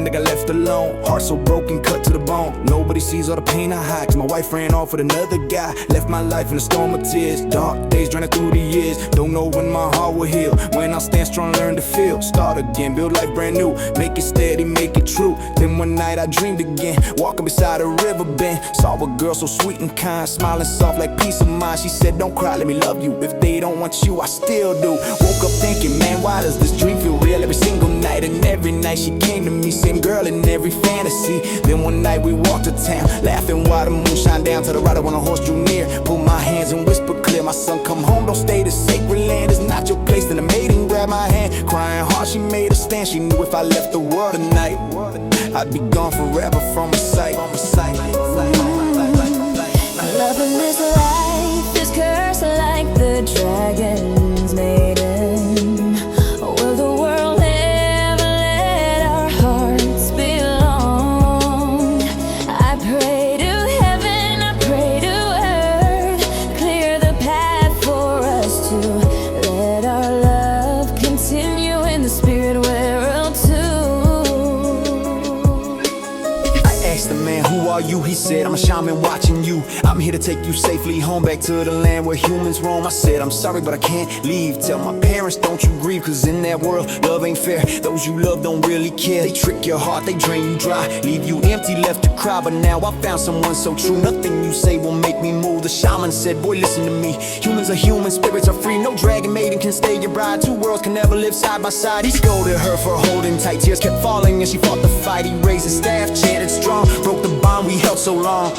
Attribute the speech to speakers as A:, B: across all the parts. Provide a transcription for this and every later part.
A: I got left alone. Heart so broken, cut to the bone. Nobody sees all the pain I hide, 'cause my wife ran off with another guy. Left my life in a storm of tears. Dark days drowning through the years. Don't know when my heart will heal. When I stand strong, learn to feel. Start again, build life brand new. Make it steady, make it true. Then one night I dreamed again, walking beside a river bend. Saw a girl so sweet and kind, smiling soft like peace of mind. She said, don't cry, let me love you. If they don't want you, I still do. Woke up thinking, man, why does this dream feel real every single night? And every night she came to me, same girl in every fantasy. Then one night we walked to town, laughing while the moon shine down. To the rider when a horse drew near, pulled my hands and whispered clear, my son, come home, don't stay. The sacred land is not your place. Then the maiden grabbed my hand, crying hard, she made a stand. She knew if I left the world tonight, I'd be gone forever from her sight.
B: Loving this life is cursed like the dragon's maiden. Will the world ever let our hearts belong? I pray to heaven, I pray to earth, clear the path for us to let our love continue in the spirit world too.
A: I asked the man, who are you? He said, I'm a shaman watching you. I'm here to take you safely home, back to the land where humans roam. I said, I'm sorry, but I can't leave. Tell my parents, don't you grieve, 'cause in that world, love ain't fair. Those you love don't really care. They trick your heart, they drain you dry, leave you empty, left to cry. But now I found someone so true, nothing you say will make me move. The shaman said, boy, listen to me. Humans are human, spirits are free. No dragon maiden can stay your bride. Two worlds can never live side by side. He scolded her for holding tight. Tears kept falling and she fought the fight. He raised his staff, chanted strong, broke the bond we held so long.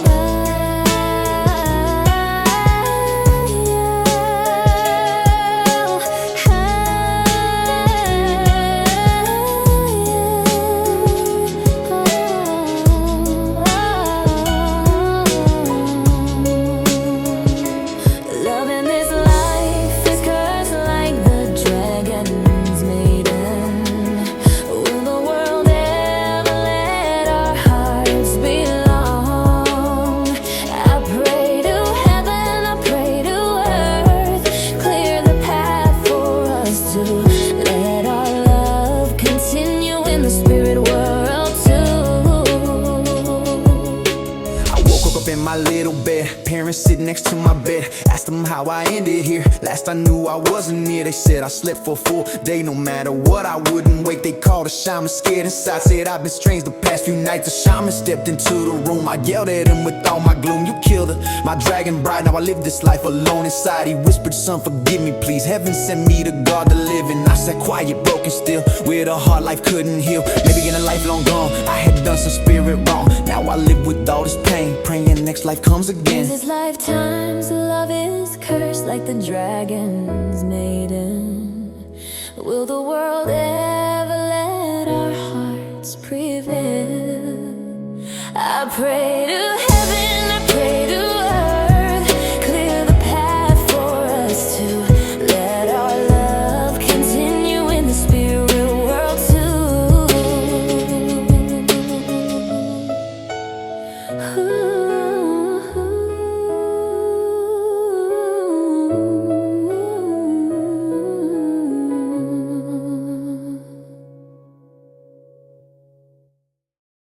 A: In my little bed, parents sitting next to my bed. Asked them how I ended here. Last I knew I wasn't near. They said I slept for a full day. No matter what, I wouldn't wake. They called a shaman, scared inside. Said I've been strange the past few nights. The shaman stepped into the room. I yelled at him with all my gloom. You killed her, my dragon bride. Now I live this life alone inside. He whispered, son, forgive me please. Heaven sent me to guard the living. I sat quiet, broken still, with a heart life couldn't heal. Maybe in a life long gone, I had done some spirit wrong. Now I live with all this pain, praying next life comes again.
B: This lifetime's love is cursed like the dragon's maiden. Will the world ever let our hearts prevail? I pray to